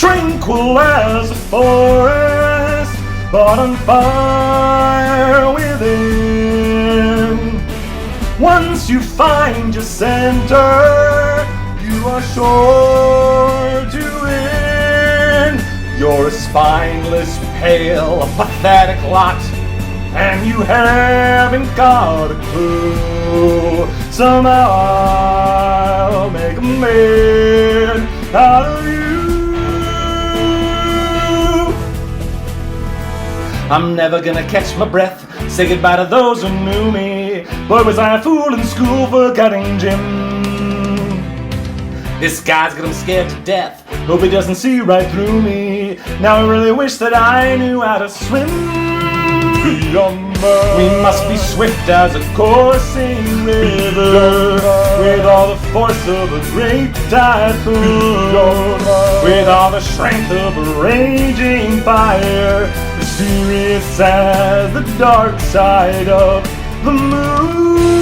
tranquil as a forest, but on fire within. Once you find your center, you are sure to win. You're a spineless, pale, a pathetic lot, and you haven't got a clue. Somehow I'll make a man out of you. I'm never gonna catch my breath, say goodbye to those who knew me. Boy, was I a fool in school forgetting Jim. This guy's got him scared to death, hope he doesn't see right through me. Now I really wish that I knew how to swim. We must be swift as a coursing river, with all the force of a great typhoon, with all the strength of a raging fire, mysterious as the dark side of the moon.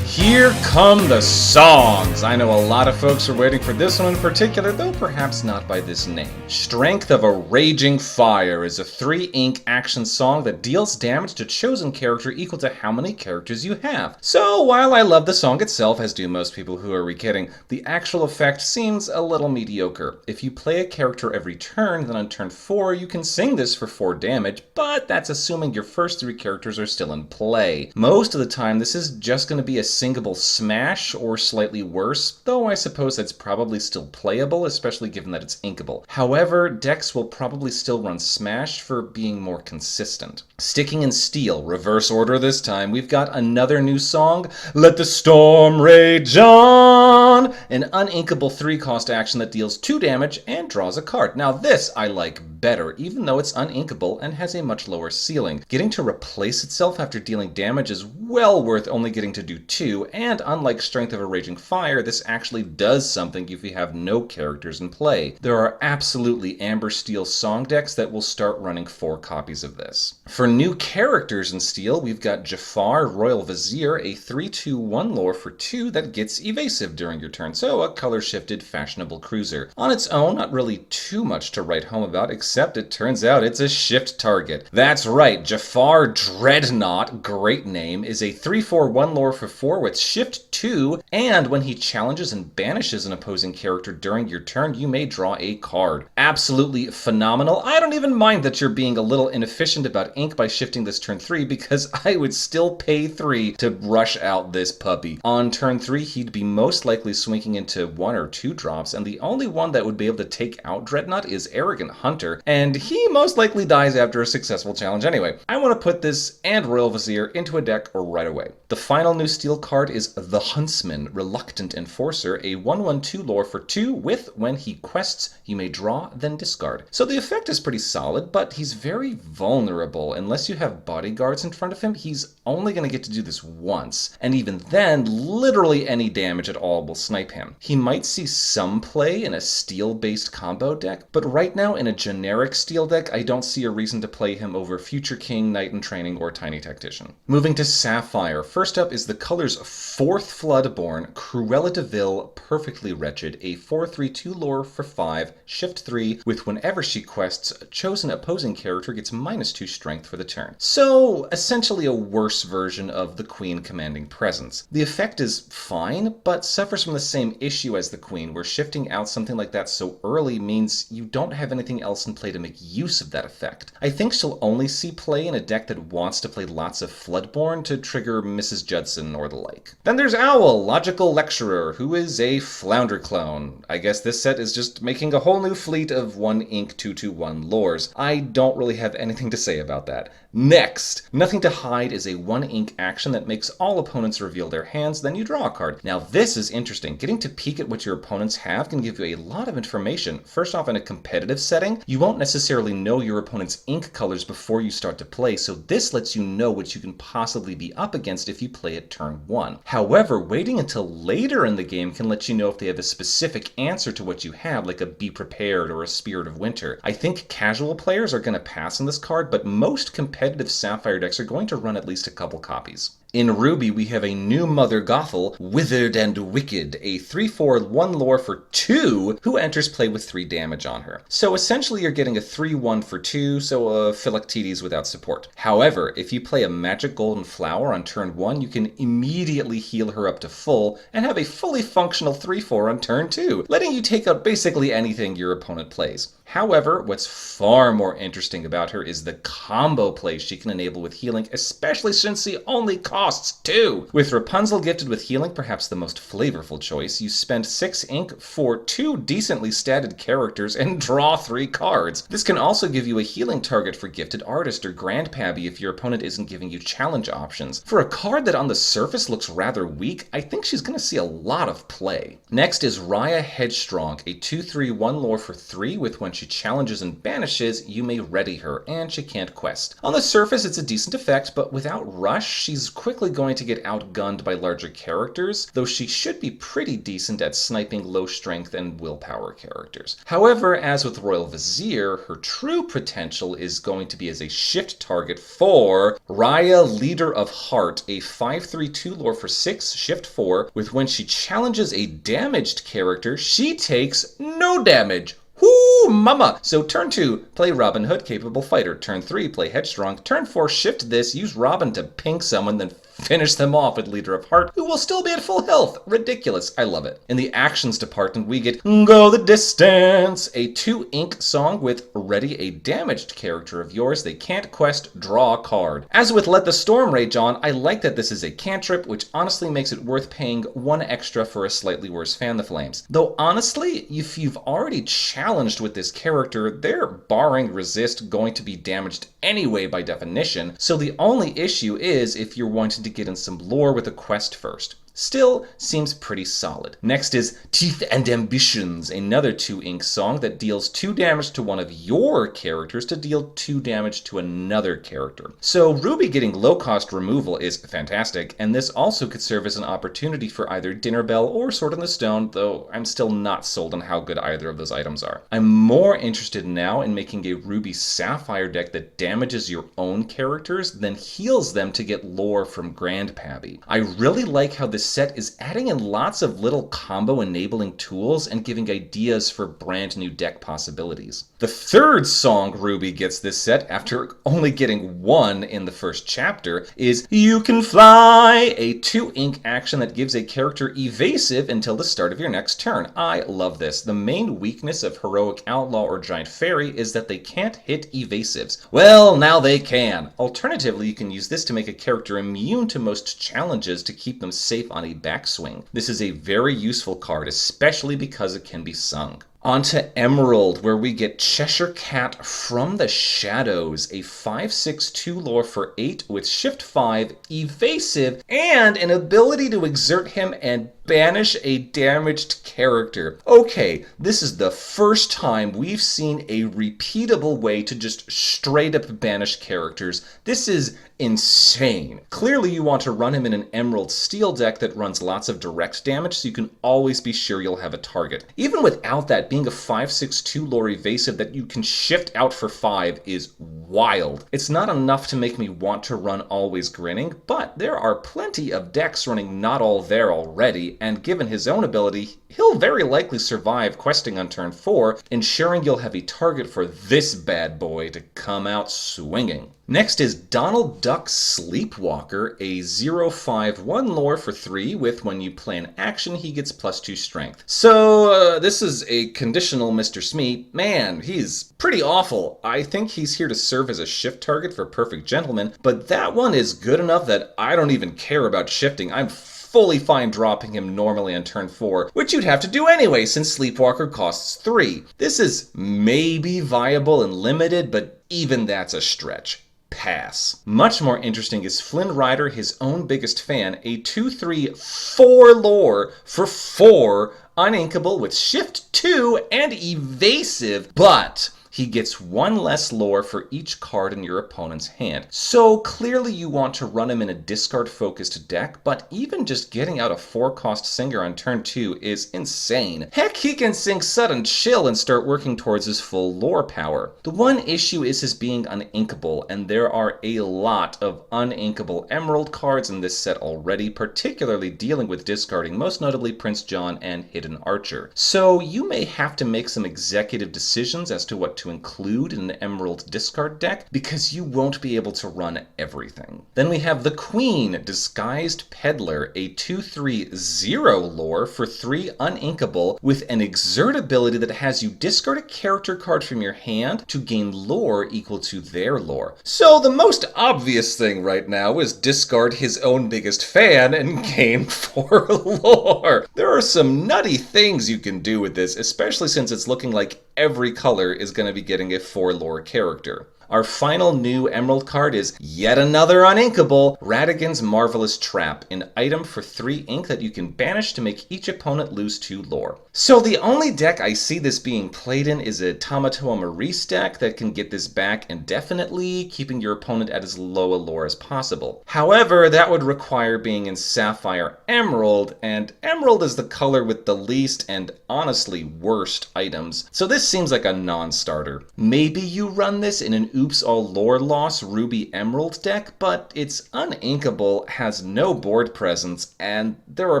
Here come the songs! I know a lot of folks are waiting for this one in particular, though perhaps not by this name. Strength of a Raging Fire is a 3-ink action song that deals damage to chosen character equal to how many characters you have. So while I love the song itself, as do most people who are re-kidding, the actual effect seems a little mediocre. If you play a character every turn, then on turn 4 you can sing this for 4 damage, but that's assuming your first 3 characters are still in play. Most of the time this is just going to be a singable smash or slightly worse, though I suppose that's probably still playable, especially given that it's inkable. However, decks will probably still run smash for being more consistent. Sticking in steel, reverse order this time, we've got another new song, Let the Storm Rage On! An uninkable 3-cost action that deals 2 damage and draws a card. Now this I like better, even though it's uninkable and has a much lower ceiling. Getting to replace itself after dealing damage is well worth only getting to do 2, and unlike Strength of a Raging Fire, this actually does something if you have no characters in play. There are absolutely Amber Steel song decks that will start running 4 copies of this. For new characters in Steel, we've got Jafar, Royal Vizier, a 3/2/1 lore for 2 that gets evasive during your turn, so a color-shifted, fashionable cruiser. On its own, not really too much to write home about, except it turns out it's a shift target. That's right, Jafar Dreadnought, great name, is a 3/4/1 lore for 4 with shift 2, and when he challenges and banishes an opposing character during your turn, you may draw a card. Absolutely phenomenal. I don't even mind that you're being a little inefficient about ink by shifting this turn 3, because I would still pay 3 to rush out this puppy. On turn 3, he'd be most likely swinging into 1 or 2 drops, and the only one that would be able to take out Dreadnought is Arrogant Hunter, and he most likely dies after a successful challenge anyway. I want to put this and Royal Vizier into a deck right away. The final new Steel card is The Huntsman, Reluctant Enforcer, a 1/1/2 lore for 2 with, when he quests, you may draw, then discard. So the effect is pretty solid, but he's very vulnerable. Unless you have bodyguards in front of him, he's only going to get to do this once, and even then, literally any damage at all will snipe him. He might see some play in a Steel-based combo deck, but right now in a generic Steel deck, I don't see a reason to play him over Future King, Knight in Training, or Tiny Tactician. Moving to Sapphire, first up is the color's 4th Floodborn, Cruella de Vil, Perfectly Wretched, a 4/3/2 lore for 5, shift 3, with whenever she quests, a chosen opposing character gets -2 strength for the turn. So, essentially a worse version of the Queen Commanding Presence. The effect is fine, but suffers from the same issue as the Queen, where shifting out something like that so early means you don't have anything else in play to make use of that effect. I think she'll only see play in a deck that wants to play lots of Floodborn to trigger Mrs. Judson or the like. Then there's Owl, Logical Lecturer, who is a Flounder clone. I guess this set is just making a whole new fleet of 1-ink 2/2/1 lores. I don't really have anything to say about that. Next, Nothing to Hide is a 1-ink action that makes all opponents reveal their hands, then you draw a card. Now this is interesting. Getting to peek at what your opponents have can give you a lot of information. First off, in a competitive setting, you won't necessarily know your opponent's ink colors before you start to play, so this lets you know what you can possibly be up against if you play at turn 1. However, waiting until later in the game can let you know if they have a specific answer to what you have, like a Be Prepared or a Spirit of Winter. I think casual players are going to pass on this card, but most competitive Sapphire decks are going to run at least a couple copies. In Ruby, we have a new Mother Gothel, Withered and Wicked, a 3/4 1 lore for 2, who enters play with 3 damage on her. So essentially you're getting a 3/1 for 2, so a Philoctetes without support. However, if you play a Magic Golden Flower on turn 1, you can immediately heal her up to full, and have a fully functional 3/4 on turn 2, letting you take out basically anything your opponent plays. However, what's far more interesting about her is the combo play she can enable with healing, especially since she only costs 2. With Rapunzel gifted with healing, perhaps the most flavorful choice, you spend 6 ink for 2 decently statted characters and draw 3 cards. This can also give you a healing target for Gifted Artist or Grandpappy if your opponent isn't giving you challenge options. For a card that on the surface looks rather weak, I think she's going to see a lot of play. Next is Raya Headstrong, a 2/3 1 lore for 3 with when she challenges and banishes, you may ready her, and she can't quest. On the surface, it's a decent effect, but without Rush, she's quickly going to get outgunned by larger characters, though she should be pretty decent at sniping low strength and willpower characters. However, as with Royal Vizier, her true potential is going to be as a shift target for Raya Leader of Heart, a 5/3 2 lore for 6, shift 4, with when she challenges a damaged character, she takes no damage. Whoo, mama! So turn 2, play Robin Hood, Capable Fighter. Turn 3, play Headstrong. Turn 4, shift this, use Robin to pink someone, then finish them off with Leader of Heart, who will still be at full health. Ridiculous. I love it. In the actions department, we get Go the Distance, a 2 ink song with ready a damaged character of yours. They can't quest, draw a card. As with Let the Storm Rage On, I like that this is a cantrip, which honestly makes it worth paying 1 extra for a slightly worse Fan the Flames. Though honestly, if you've already challenged with this character, they're, barring resist, going to be damaged anyway by definition, so the only issue is if you're wanting to get in some lore with a quest first. Still, seems pretty solid. Next is Teeth and Ambitions, another 2 ink song that deals 2 damage to one of your characters to deal 2 damage to another character. So Ruby getting low cost removal is fantastic, and this also could serve as an opportunity for either Dinner Bell or Sword in the Stone, though I'm still not sold on how good either of those items are. I'm more interested now in making a Ruby Sapphire deck that damages your own characters, then heals them to get lore from Grandpappy. I really like how this set is adding in lots of little combo enabling tools and giving ideas for brand new deck possibilities. The third song Ruby gets this set, after only getting 1 in the first chapter, is You Can Fly, a 2 ink action that gives a character evasive until the start of your next turn. I love this. The main weakness of Heroic Outlaw or Giant Fairy is that they can't hit evasives. Well, now they can. Alternatively, you can use this to make a character immune to most challenges to keep them safe on a backswing. This is a very useful card, especially because it can be sung. On to Emerald, where we get Cheshire Cat from the Shadows, a 5/6 2 lore for 8 with shift 5, evasive, and an ability to exert him and banish a damaged character. Okay, this is the first time we've seen a repeatable way to just straight up banish characters. This is insane. Clearly you want to run him in an Emerald Steel deck that runs lots of direct damage, so you can always be sure you'll have a target. Even without that, being a 5/6 2 lore evasive that you can shift out for 5 is wild. It's not enough to make me want to run Always Grinning, but there are plenty of decks running Not All There already, and given his own ability, he'll very likely survive questing on turn 4, ensuring you'll have a target for this bad boy to come out swinging. Next is Donald Duck Sleepwalker, a 0/5 1 lore for 3 with when you play an action he gets +2 strength. So this is a conditional Mr. Smee. Man, he's pretty awful. I think he's here to serve as a shift target for Perfect Gentleman, but that one is good enough that I don't even care about shifting. I'm fully fine dropping him normally on turn 4, which you'd have to do anyway since Sleepwalker costs 3. This is maybe viable and limited, but even that's a stretch. Pass. Much more interesting is Flynn Rider, his own biggest fan, a 2/3 4 lore for 4, uninkable with shift 2 and evasive, but he gets 1 less lore for each card in your opponent's hand. So clearly you want to run him in a discard-focused deck, but even just getting out a 4-cost Singer on turn 2 is insane. Heck, he can sing Sudden Chill and start working towards his full lore power. The one issue is his being uninkable, and there are a lot of uninkable Emerald cards in this set already, particularly dealing with discarding, most notably Prince John and Hidden Archer. So you may have to make some executive decisions as to what to include in an Emerald discard deck, because you won't be able to run everything. Then we have the Queen, Disguised Peddler, a 2/3/0 lore for 3 uninkable with an exert ability that has you discard a character card from your hand to gain lore equal to their lore. So the most obvious thing right now is discard his own biggest fan and gain 4 lore. There are some nutty things you can do with this, especially since it's looking like every color is going to be getting a 4 lore character. Our final new Emerald card is yet another uninkable, Radigan's Marvelous Trap, an item for 3 ink that you can banish to make each opponent lose 2 lore. So the only deck I see this being played in is a Tamatoa Maurice deck that can get this back indefinitely, keeping your opponent at as low a lore as possible. However, that would require being in Sapphire Emerald, and Emerald is the color with the least and honestly worst items, so this seems like a non-starter. Maybe you run this in an Oops All Lore Loss Ruby Emerald deck, but it's uninkable, has no board presence, and there are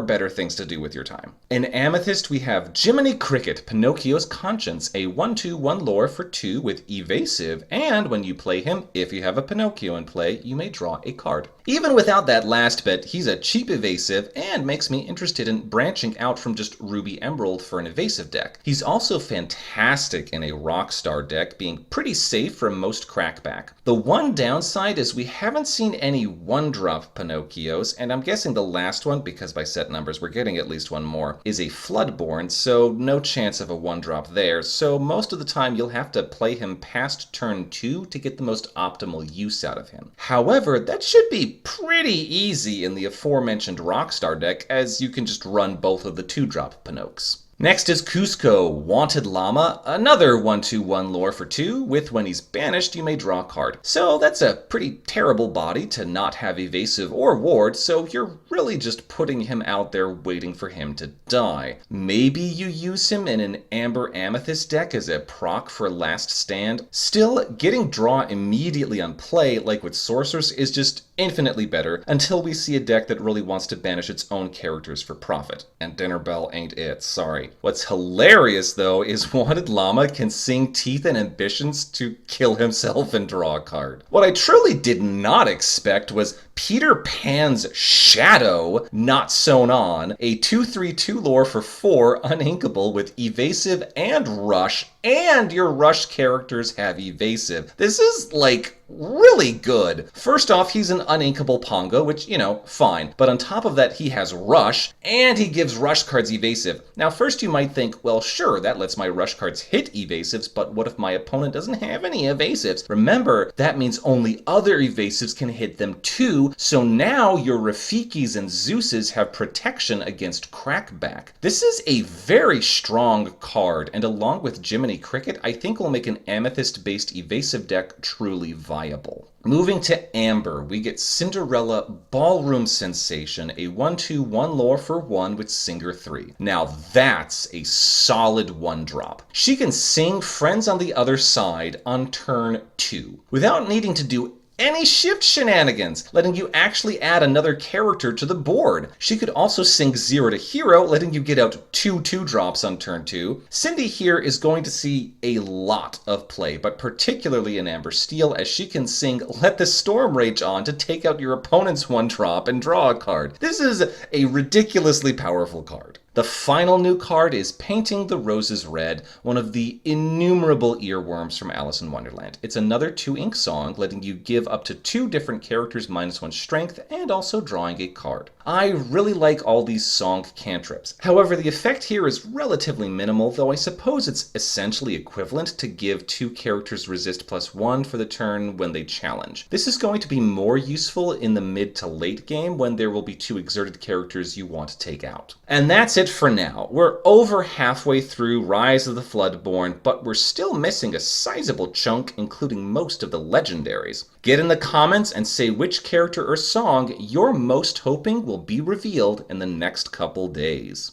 better things to do with your time. In Amethyst, we have Jiminy Cricket, Pinocchio's Conscience, a 1/2/1 lore for 2 with evasive, and when you play him, if you have a Pinocchio in play, you may draw a card. Even without that last bit, he's a cheap evasive and makes me interested in branching out from just Ruby Emerald for an evasive deck. He's also fantastic in a Rockstar deck, being pretty safe from most crackback. The one downside is we haven't seen any 1-drop Pinocchios, and I'm guessing the last one, because by set numbers we're getting at least one more, is a Floodborn, so no chance of a 1-drop there, so most of the time you'll have to play him past turn 2 to get the most optimal use out of him. However, that should be pretty easy in the aforementioned Rockstar deck, as you can just run both of the 2-drop Pinocchios. Next is Cusco, Wanted Llama, another 1/2/1 lore for 2, with when he's banished you may draw a card. So that's a pretty terrible body to not have evasive or ward, so you're really just putting him out there waiting for him to die. Maybe you use him in an Amber Amethyst deck as a proc for Last Stand. Still, getting draw immediately on play, like with Sorceress, is just infinitely better, until we see a deck that really wants to banish its own characters for profit. And Dinner Bell ain't it, sorry. What's hilarious, though, is Wanted Llama can sing Teeth and Ambitions to kill himself and draw a card. What I truly did not expect was Peter Pan's Shadow, Not Sewn On, a 2/3/2 lore for 4 uninkable with evasive and rush, and your rush characters have evasive. This is, like, really good. First off, he's an uninkable Pongo, which, you know, fine. But on top of that, he has rush, and he gives rush cards evasive. Now, first you might think, well, sure, that lets my rush cards hit evasives, but what if my opponent doesn't have any evasives? Remember, that means only other evasives can hit them too, so now your Rafikis and Zeuses have protection against crackback. This is a very strong card, and along with Jiminy Cricket, I think will make an Amethyst-based evasive deck truly viable. Moving to Amber, we get Cinderella Ballroom Sensation, a 1/2/1 lore for 1 with Singer 3. Now that's a solid 1-drop. She can sing Friends on the Other Side on turn 2, without needing to do any shift shenanigans, letting you actually add another character to the board. She could also sing 0 to Hero, letting you get out 2 2-drops on turn 2. Cindy here is going to see a lot of play, but particularly in Amber Steel, as she can sing Let the Storm Rage On to take out your opponent's 1-drop and draw a card. This is a ridiculously powerful card. The final new card is Painting the Roses Red, one of the innumerable earworms from Alice in Wonderland. It's another 2-ink song, letting you give up to 2 different characters -1 strength, and also drawing a card. I really like all these song cantrips. However, the effect here is relatively minimal, though I suppose it's essentially equivalent to give 2 characters resist +1 for the turn when they challenge. This is going to be more useful in the mid to late game when there will be 2 exerted characters you want to take out. And that's it it for now. We're over halfway through Rise of the Floodborn, but we're still missing a sizable chunk, including most of the legendaries. Get in the comments and say which character or song you're most hoping will be revealed in the next couple days.